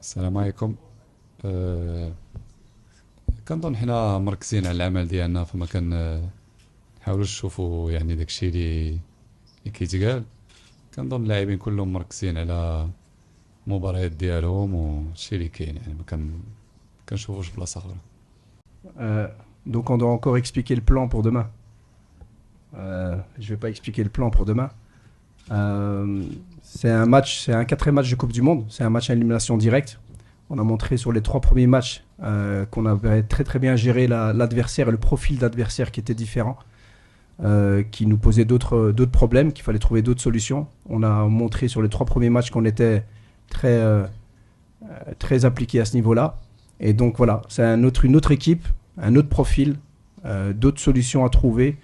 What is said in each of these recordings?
السلام عليكم. كنظن حنا مركزين على العمل ديالنا فما نحاولوش نشوفوا يعني داكشي اللي كيتقال. كنظن اللاعبين كلهم مركزين على المباريات ديالهم والشي اللي كاين، يعني كنشوفوش بلاصه اخرى. Euh, donc on doit encore expliquer le plan pour demain. Je vais pas expliquer le plan pour demain. C'est un quatrième match de Coupe du Monde. C'est un match à élimination directe. On a montré sur les 3 premiers matchs qu'on avait très très bien géré l'adversaire et le profil d'adversaire qui était différent, qui nous posait d'autres problèmes, qu'il fallait trouver d'autres solutions. On a montré sur les 3 premiers matchs qu'on était très appliqué à ce niveau-là. Et donc voilà, c'est une autre équipe, un autre profil, d'autres solutions à trouver,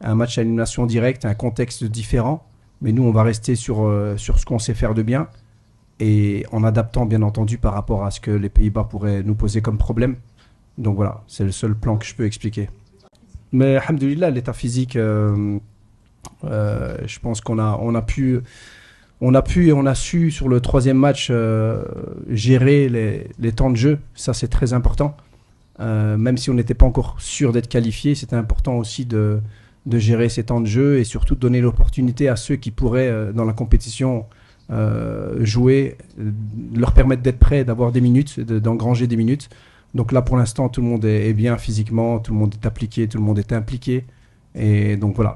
un match à élimination directe, un contexte différent. Mais nous, on va rester sur ce qu'on sait faire de bien et en adaptant bien entendu par rapport à ce que les Pays-Bas pourraient nous poser comme problème. Donc voilà, c'est le seul plan que je peux expliquer. Mais alhamdoulilah, l'état physique, je pense qu'on a pu et on a su sur le 3e match gérer les temps de jeu. Ça, c'est très important. Même si on n'était pas encore sûr d'être qualifié, c'était important aussi de gérer ces temps de jeu et surtout de donner l'opportunité à ceux qui pourraient, dans la compétition, jouer, leur permettre d'être prêts, d'avoir des minutes, d'engranger des minutes. Donc là, pour l'instant, tout le monde est bien physiquement, tout le monde est appliqué, tout le monde est impliqué. Et donc voilà.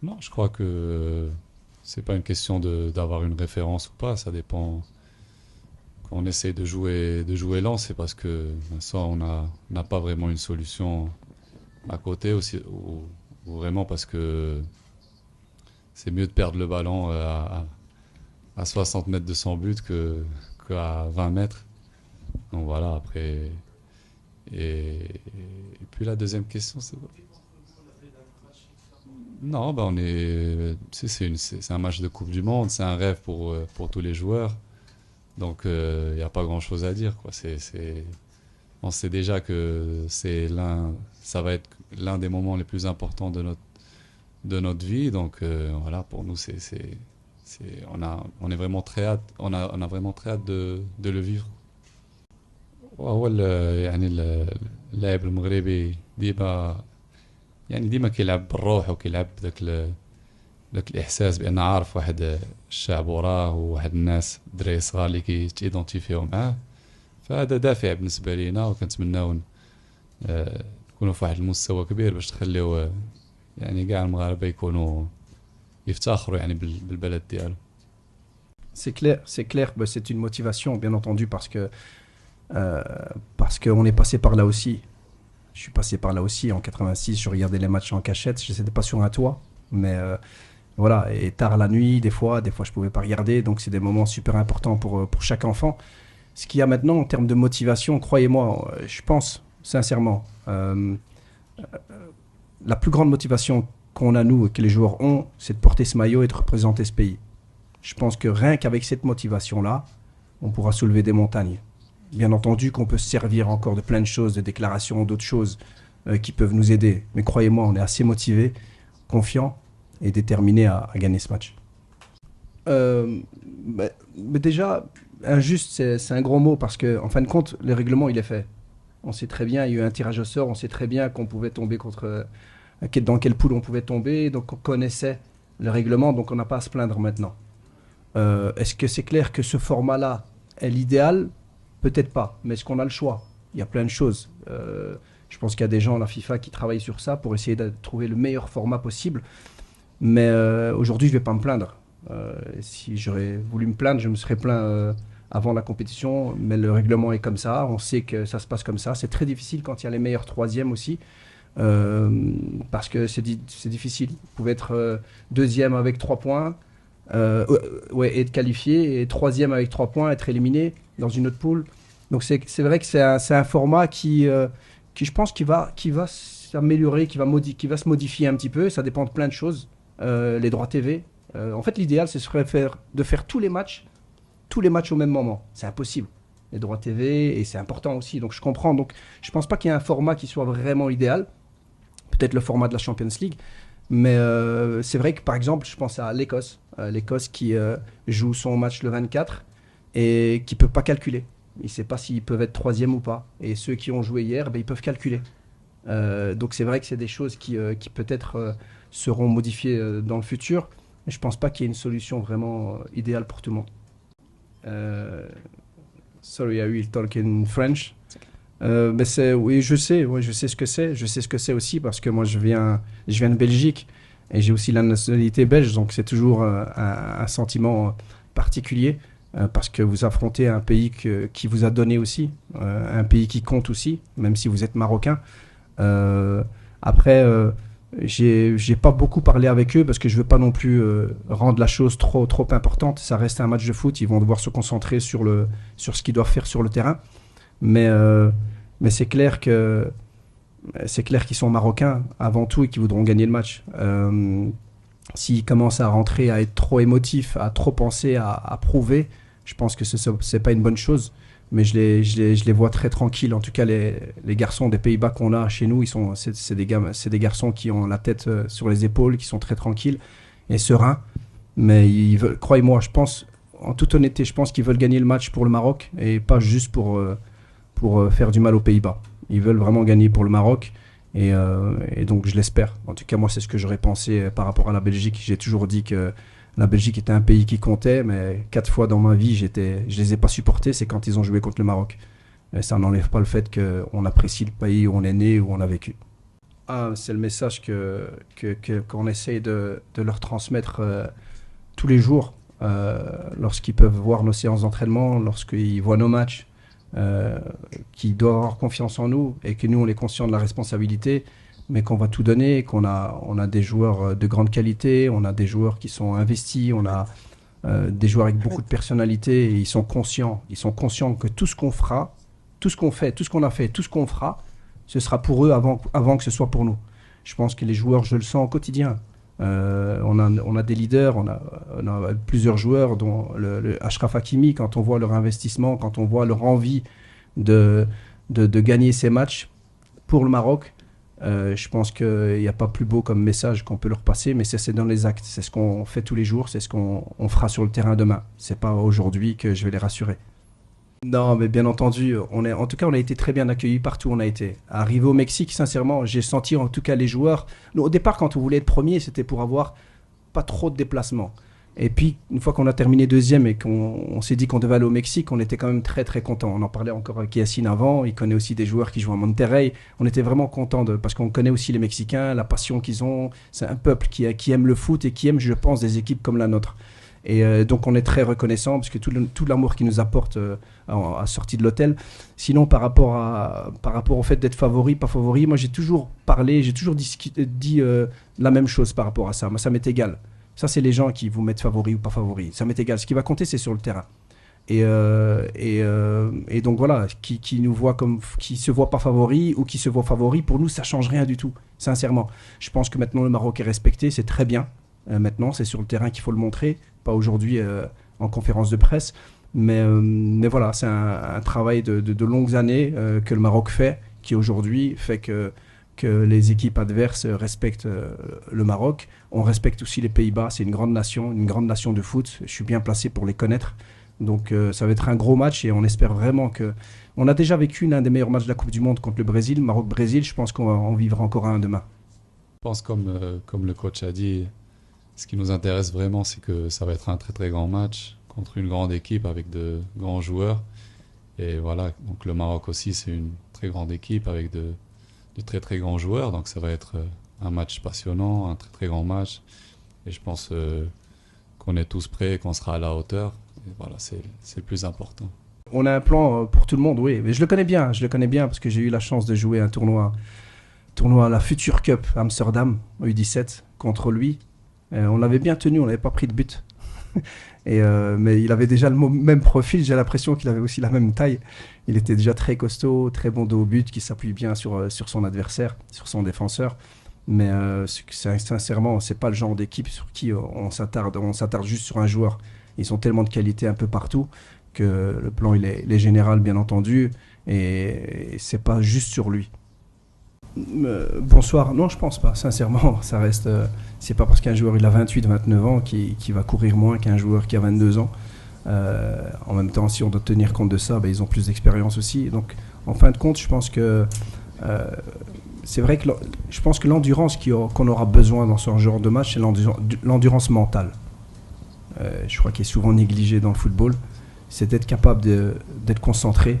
Non, je crois que c'est pas une question d'avoir une référence ou pas, ça dépend. Quand on essaie de jouer lent, c'est parce que soit on n'a pas vraiment une solution à côté aussi, ou vraiment parce que c'est mieux de perdre le ballon à 60 mètres de son but qu'à 20 mètres. Donc voilà, après. Et puis la deuxième question, c'est quoi? Non, bah c'est un match de Coupe du Monde, c'est un rêve pour tous les joueurs. Donc il n'y a pas grand-chose à dire, quoi. On sait déjà que ça va être l'un des moments les plus importants de notre vie. Donc voilà, pour nous, on est vraiment très hâte, on a vraiment très hâte de le vivre. وهو يعني اللاعب المغربي ديما كيلعب بالروح وكيلعب داك الاحساس بان عارف واحد الشعب وراه وواحد الناس دراري صغار اللي كيتيدونتيفيو معاه. فهذا دافع بالنسبه لينا وكنتمناو نكونوا في واحد المستوى كبير باش تخليو يعني كاع المغاربه يكونوا يفتخروا يعني بالبلد ديالو. C'est clair, bah, c'est une motivation bien entendu parce qu'on est passé par là aussi. Je suis passé par là aussi en 86, je regardais les matchs en cachette, je n'étais pas sur un toit, mais voilà, et tard la nuit, des fois je pouvais pas regarder, donc c'est des moments super importants pour chaque enfant. Ce qu'il y a maintenant en termes de motivation, croyez-moi, je pense sincèrement, la plus grande motivation qu'on a nous et que les joueurs ont, c'est de porter ce maillot et de représenter ce pays. Je pense que rien qu'avec cette motivation-là, on pourra soulever des montagnes. Bien entendu qu'on peut se servir encore de plein de choses, de déclarations, d'autres choses qui peuvent nous aider. Mais croyez-moi, on est assez motivés, confiants et déterminés à gagner ce match. Mais déjà, injuste, c'est un gros mot parce qu'en fin de compte, le règlement, il est fait. On sait très bien, il y a eu un tirage au sort, on sait très bien qu'on pouvait tomber dans quelle poule on pouvait tomber, donc on connaissait le règlement, donc on n'a pas à se plaindre maintenant. Est-ce que c'est clair que ce format-là est l'idéal ? Peut-être pas, mais est-ce qu'on a le choix? Il y a plein de choses. Je pense qu'il y a des gens à la FIFA qui travaillent sur ça pour essayer de trouver le meilleur format possible. Mais aujourd'hui, je ne vais pas me plaindre. Si j'aurais voulu me plaindre, je me serais plaint avant la compétition. Mais le règlement est comme ça. On sait que ça se passe comme ça. C'est très difficile quand il y a les meilleurs troisièmes aussi. Parce que c'est difficile. Vous pouvez être deuxième avec 3 points. Être qualifié et 3e avec 3 points, être éliminé dans une autre poule. Donc c'est vrai que c'est un format qui je pense qui va s'améliorer, qui va se modifier un petit peu. Ça dépend de plein de choses. Les droits TV. En fait, l'idéal, ce serait de faire tous les matchs au même moment. C'est impossible. Les droits TV, et c'est important aussi. Donc je comprends. Donc je pense pas qu'il y ait un format qui soit vraiment idéal. Peut-être le format de la Champions League. Mais c'est vrai que par exemple, je pense à l'Écosse. L'Écosse qui joue son match le 24 et qui ne peut pas calculer. Il ne sait pas s'ils peuvent être troisième ou pas. Et ceux qui ont joué hier, ben, ils peuvent calculer. Donc c'est vrai que c'est des choses qui peut-être seront modifiées dans le futur. Mais je ne pense pas qu'il y ait une solution vraiment idéale pour tout le monde. Sorry, I will talk in French. Mais oui, je sais ce que c'est. Je sais ce que c'est aussi parce que moi je viens de Belgique et j'ai aussi la nationalité belge, donc c'est toujours un sentiment particulier parce que vous affrontez un pays qui vous a donné aussi, un pays qui compte aussi, même si vous êtes marocain. Après, j'ai pas beaucoup parlé avec eux parce que je veux pas non plus rendre la chose trop importante. Ça reste un match de foot, ils vont devoir se concentrer sur ce qu'ils doivent faire sur le terrain. Mais c'est clair qu'ils sont marocains avant tout et qu'ils voudront gagner le match. S'ils commencent à rentrer, à être trop émotifs, à trop penser, à prouver, je pense que c'est pas une bonne chose. Mais je les vois très tranquilles. En tout cas, les garçons des Pays-Bas qu'on a chez nous, c'est des garçons qui ont la tête sur les épaules, qui sont très tranquilles et sereins. Mais croyez-moi, je pense, en toute honnêteté, je pense qu'ils veulent gagner le match pour le Maroc et pas juste pour faire du mal aux Pays-Bas. Ils veulent vraiment gagner pour le Maroc et donc je l'espère. En tout cas, moi, c'est ce que j'aurais pensé par rapport à la Belgique. J'ai toujours dit que la Belgique était un pays qui comptait, mais 4 fois dans ma vie, je les ai pas supportés, c'est quand ils ont joué contre le Maroc. Et ça n'enlève pas le fait qu'on apprécie le pays où on est né, où on a vécu. C'est le message qu'on essaye de leur transmettre tous les jours, lorsqu'ils peuvent voir nos séances d'entraînement, lorsqu'ils voient nos matchs, qu'ils doivent avoir confiance en nous et que nous, on est conscients de la responsabilité, mais qu'on va tout donner, qu'on a des joueurs de grande qualité, on a des joueurs qui sont investis, on a des joueurs avec beaucoup de personnalité et ils sont conscients que tout ce qu'on fera, tout ce qu'on fait, tout ce qu'on a fait, tout ce qu'on fera, ce sera pour eux avant que ce soit pour nous. Je pense que les joueurs, je le sens au quotidien. On a des leaders, on a plusieurs joueurs, dont le Achraf Hakimi, quand on voit leur investissement, quand on voit leur envie de gagner ces matchs pour le Maroc, je pense qu'il n'y a pas plus beau comme message qu'on peut leur passer, mais c'est dans les actes, c'est ce qu'on fait tous les jours, c'est ce qu'on fera sur le terrain demain. C'est pas aujourd'hui que je vais les rassurer. Non, mais bien entendu, en tout cas, on a été très bien accueillis partout où on a été. Arrivé au Mexique, sincèrement, j'ai senti en tout cas les joueurs. Au départ, quand on voulait être premier, c'était pour avoir pas trop de déplacements. Et puis, une fois qu'on a terminé deuxième et qu'on s'est dit qu'on devait aller au Mexique, on était quand même très très contents. On en parlait encore avec Yacine avant, il connaît aussi des joueurs qui jouent à Monterrey. On était vraiment contents parce qu'on connaît aussi les Mexicains, la passion qu'ils ont. C'est un peuple qui aime le foot et qui aime, je pense, des équipes comme la nôtre. Et donc on est très reconnaissant parce que tout l'amour qu'ils nous apportent à sortie de l'hôtel. Sinon par rapport au fait d'être favori, pas favori, moi j'ai toujours parlé, j'ai toujours dit la même chose par rapport à ça. Moi ça m'est égal. Ça c'est les gens qui vous mettent favori ou pas favori. Ça m'est égal. Ce qui va compter c'est sur le terrain. Et donc voilà, qui nous voit qui se voit pas favori ou qui se voit favori, pour nous ça change rien du tout. Sincèrement, je pense que maintenant le Maroc est respecté, c'est très bien. Maintenant c'est sur le terrain qu'il faut le montrer. Pas aujourd'hui en conférence de presse, mais voilà, c'est un travail de longues années que le Maroc fait, qui aujourd'hui fait que les équipes adverses respectent le Maroc. On respecte aussi les Pays-Bas, c'est une grande nation de foot. Je suis bien placé pour les connaître. Donc ça va être un gros match et on espère vraiment que... On a déjà vécu l'un des meilleurs matchs de la Coupe du Monde contre le Brésil, Maroc-Brésil. Je pense qu'on vivra encore un demain. Je pense comme le coach a dit, ce qui nous intéresse vraiment, c'est que ça va être un très très grand match contre une grande équipe avec de grands joueurs. Et voilà, donc le Maroc aussi, c'est une très grande équipe avec de très très grands joueurs. Donc ça va être un match passionnant, un très très grand match. Et je pense qu'on est tous prêts et qu'on sera à la hauteur. Et voilà, c'est le plus important. On a un plan pour tout le monde, oui. Mais je le connais bien parce que j'ai eu la chance de jouer un tournoi à la Future Cup à Amsterdam, au U17, contre lui. On l'avait bien tenu, on n'avait pas pris de but. Mais il avait déjà le même profil, j'ai l'impression qu'il avait aussi la même taille. Il était déjà très costaud, très bon dos au but, qui s'appuie bien sur son adversaire, sur son défenseur. Mais sincèrement, c'est pas le genre d'équipe sur qui on s'attarde juste sur un joueur. Ils ont tellement de qualité un peu partout que le plan il est général, bien entendu, et c'est pas juste sur lui. Bonsoir, non je pense pas, sincèrement, ça reste, c'est pas parce qu'un joueur il a 28-29 ans qui va courir moins qu'un joueur qui a 22 ans. En même temps, si on doit tenir compte de ça, ils ont plus d'expérience aussi. Donc, en fin de compte, je pense que c'est vrai que je pense que l'endurance qu'on aura besoin dans ce genre de match, c'est l'endurance mentale. Je crois qu'il est souvent négligé dans le football. C'est d'être capable d'être concentré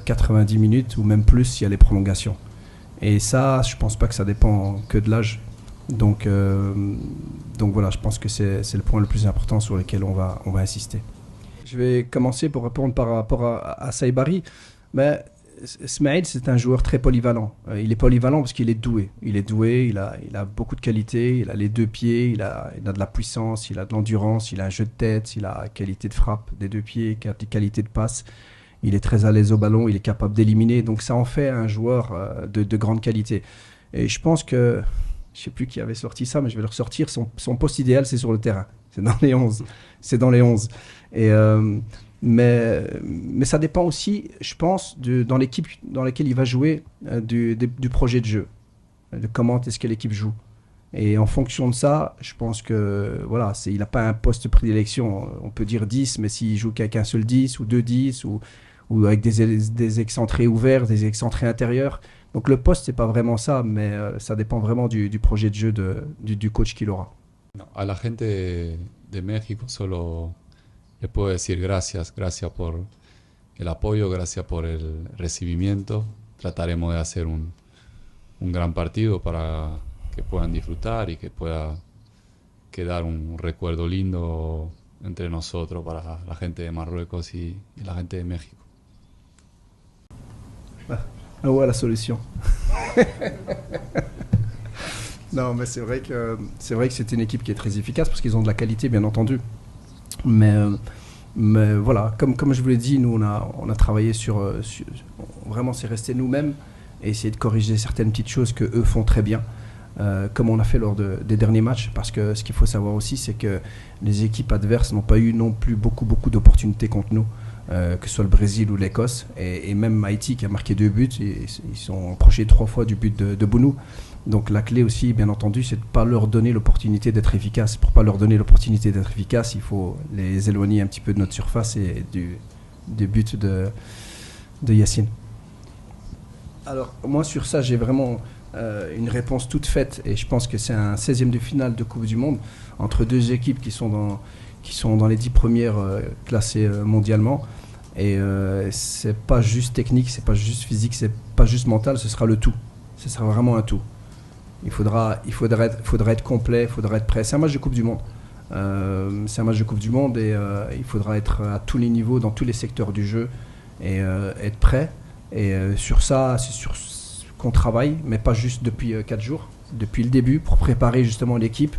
90 minutes ou même plus s'il y a les prolongations. Et ça, je pense pas que ça dépend que de l'âge. Donc voilà, je pense que c'est le point le plus important sur lequel on va insister. Je vais commencer pour répondre par rapport à Saibari. Mais Smaïl, c'est un joueur très polyvalent. Il est polyvalent parce qu'il est doué. Il est doué, il a beaucoup de qualités, il a les deux pieds, il a de la puissance, il a de l'endurance, il a un jeu de tête, il a qualité de frappe des deux pieds, qualité de passe. Il est très à l'aise au ballon, il est capable d'éliminer. Donc ça en fait un joueur de grande qualité. Et je pense que, je ne sais plus qui avait sorti ça, mais je vais le ressortir, son poste idéal, c'est sur le terrain. C'est dans les 11. C'est dans les 11. Et, mais ça dépend aussi, je pense, dans l'équipe dans laquelle il va jouer, du projet de jeu. De comment est-ce que l'équipe joue. Et en fonction de ça, je pense que voilà, il n'a pas un poste de prédilection. On peut dire 10, mais s'il joue qu'avec un seul 10 ou deux 10 ou avec des excentrés ouverts, des excentrés intérieurs. Donc le poste, c'est pas vraiment ça, mais ça dépend vraiment du projet de jeu du coach qu'il aura. A la gente de México solo le puedo decir gracias por el apoyo, gracias por el recibimiento. Trataremos de hacer un gran partido para que puedan disfrutar y que pueda quedar un recuerdo lindo entre nosotros para la gente de Marruecos y la gente de México. Ah ouais, la solution. Non, mais c'est vrai que c'est une équipe qui est très efficace parce qu'ils ont de la qualité, bien entendu. Mais voilà, comme je vous l'ai dit, nous on a travaillé sur vraiment, c'est rester nous-mêmes et essayer de corriger certaines petites choses que eux font très bien, comme on a fait lors des derniers matchs. Parce que ce qu'il faut savoir aussi, c'est que les équipes adverses n'ont pas eu non plus beaucoup d'opportunités contre nous. Que ce soit le Brésil ou l'Écosse, et même Haïti qui a marqué 2 buts, ils sont approchés 3 fois du but de Bounou. Donc la clé aussi, bien entendu, c'est de ne pas leur donner l'opportunité d'être efficace. Pour ne pas leur donner l'opportunité d'être efficace, il faut les éloigner un petit peu de notre surface et du but de Yacine. Alors moi sur ça, j'ai vraiment une réponse toute faite, et je pense que c'est un 16e de finale de Coupe du Monde entre deux équipes qui sont dans les 10 premières classées mondialement. Et c'est pas juste technique, c'est pas juste physique, c'est pas juste mental, ce sera le tout. Ce sera vraiment un tout. Il faudra être complet, il faudra être prêt. C'est un match de Coupe du Monde. C'est un match de Coupe du Monde et il faudra être à tous les niveaux, dans tous les secteurs du jeu et être prêt. Et sur ça, c'est sur qu'on travaille, mais pas juste depuis 4 jours, depuis le début, pour préparer justement l'équipe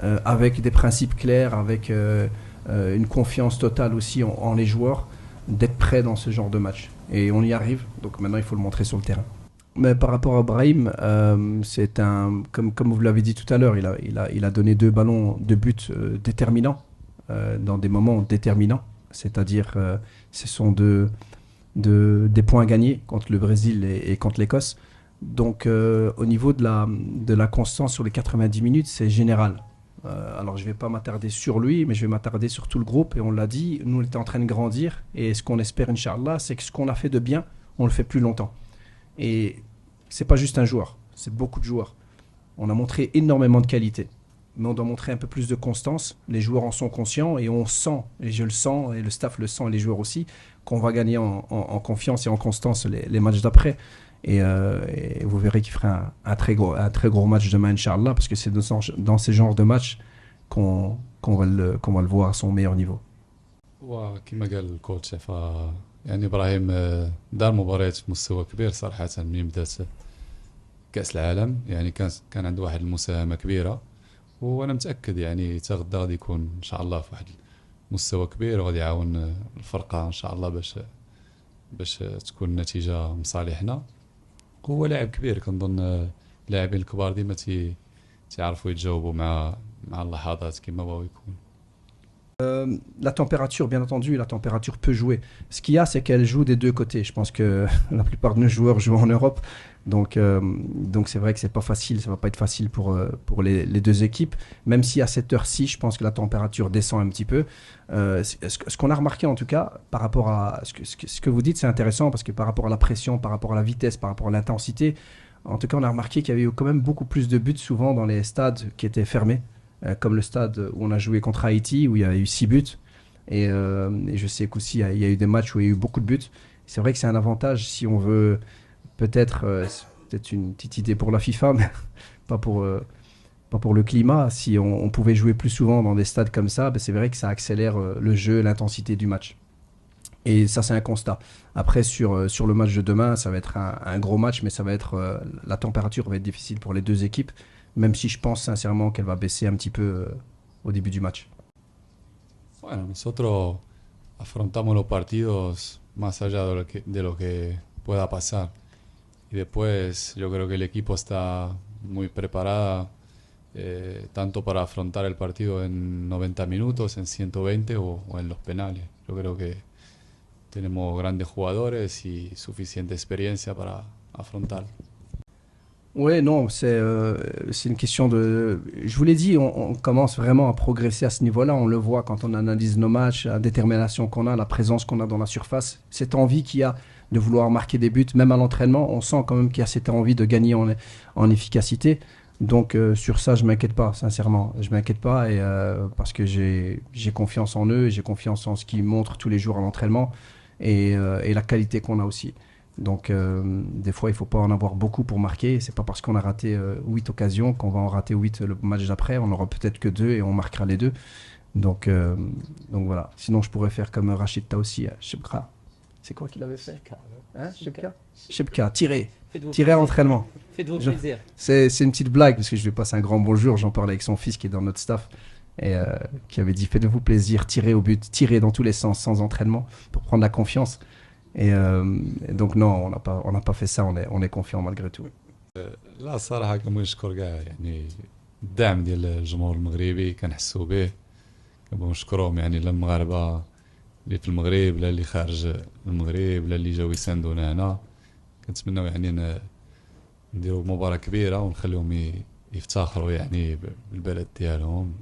avec des principes clairs, avec une confiance totale aussi en les joueurs, d'être prêt dans ce genre de match. Et on y arrive, donc maintenant il faut le montrer sur le terrain. Mais par rapport à Brahim, c'est comme vous l'avez dit tout à l'heure, il a donné 2 ballons de but déterminants, dans des moments déterminants. C'est-à-dire, ce sont des points gagnés contre le Brésil et contre l'Écosse. Donc au niveau de la constance sur les 90 minutes, c'est général. Alors je ne vais pas m'attarder sur lui, mais je vais m'attarder sur tout le groupe. Et on l'a dit, nous on était en train de grandir. Et ce qu'on espère, Inch'Allah, c'est que ce qu'on a fait de bien, on le fait plus longtemps. Et c'est pas juste un joueur, c'est beaucoup de joueurs. On a montré énormément de qualité, mais on doit montrer un peu plus de constance. Les joueurs en sont conscients et on sent, et je le sens, et le staff le sent, et les joueurs aussi, qu'on va gagner en confiance et en constance les matchs d'après. Et vous verrez qu'il fera un très gros match demain, Inch'Allah, parce que c'est dans ces genres de matchs qu'on va le voir à son meilleur niveau. وكما قال الكوتش يعني ابراهيم دار مباريات مستوى كبير صراحه من بدات كاس العالم. يعني كان عنده واحد المساهمه كبيره، وانا متاكد يعني حتى غدا غادي يكون ان شاء الله في واحد المستوى كبير وغادي يعاون الفرقه ان شاء الله باش تكون النتيجه مصالحنا. هو لاعب كبير، كنظن اللاعبين الكبار ديما تيعرفوا يتجاوبوا مع اللحظات كما بغاو يكون. La température, bien entendu, la température peut jouer. Ce qu'il y a, c'est qu'elle joue des deux côtés. Je pense que la plupart de nos joueurs jouent en Europe. Donc c'est vrai que c'est pas facile, ça va pas être facile pour les deux équipes. Même si à cette heure-ci, je pense que la température descend un petit peu. Ce qu'on a remarqué en tout cas, par rapport à ce que vous dites, c'est intéressant parce que par rapport à la pression, par rapport à la vitesse, par rapport à l'intensité, en tout cas, on a remarqué qu'il y avait eu quand même beaucoup plus de buts souvent dans les stades qui étaient fermés, comme le stade où on a joué contre Haïti, où il y a eu 6 buts. Et je sais qu'aussi, il y a eu des matchs où il y a eu beaucoup de buts. C'est vrai que c'est un avantage si on veut peut-être, c'est peut-être une petite idée pour la FIFA, mais pas pas pour le climat. Si on pouvait jouer plus souvent dans des stades comme ça, ben c'est vrai que ça accélère le jeu, l'intensité du match. Et ça, c'est un constat. Après, sur le match de demain, ça va être un gros match, mais ça va être, la température va être difficile pour les deux équipes, même si je pense sincèrement qu'elle va baisser un petit peu au début du match. Bueno, nosotros afrontamos los partidos más allá de lo que pueda pasar. Y después yo creo que el equipo está muy preparada tanto para afrontar el partido en 90 minutos, en 120 o en los penales. Yo creo que tenemos grandes jugadores y suficiente experiencia para afrontar. Ouais, non, c'est une question de. Je vous l'ai dit, on commence vraiment à progresser à ce niveau-là. On le voit quand on analyse nos matchs, la détermination qu'on a, la présence qu'on a dans la surface, cette envie qu'il y a de vouloir marquer des buts, même à l'entraînement, on sent quand même qu'il y a cette envie de gagner en efficacité. Donc sur ça, je m'inquiète pas, sincèrement. Je m'inquiète pas parce que j'ai confiance en eux, j'ai confiance en ce qu'ils montrent tous les jours à l'entraînement et la qualité qu'on a aussi. Donc des fois, il faut pas en avoir beaucoup pour marquer. C'est pas parce qu'on a raté 8 occasions qu'on va en rater 8 le match d'après. On aura peut-être que 2 et on marquera les deux. Donc voilà. Sinon, je pourrais faire comme Rachid Taoussi, Shebka. C'est quoi qu'il avait fait? Hein, Shebka. Shebka, tirer à l'entraînement. Faites-vous plaisir. C'est une petite blague parce que je lui passe un grand bonjour. J'en parlais avec son fils qui est dans notre staff et qui avait dit faites-vous plaisir, tirez au but, tirez dans tous les sens sans entraînement pour prendre la confiance. Et donc non, on n'a pas fait ça. On est confiant malgré tout. لا الصراحة كنبغي نشكر كاع يعني الدعم ديال الجمهور المغربي كنحسوا به. كنبغيو نشكرهم يعني لا المغاربة اللي في المغرب لا اللي خارج المغرب لا اللي جاو يساندونا هنا. كنتمناو يعني نديروا مباراة كبيرة ونخليهم يفتخروا يعني بالبلد ديالهم.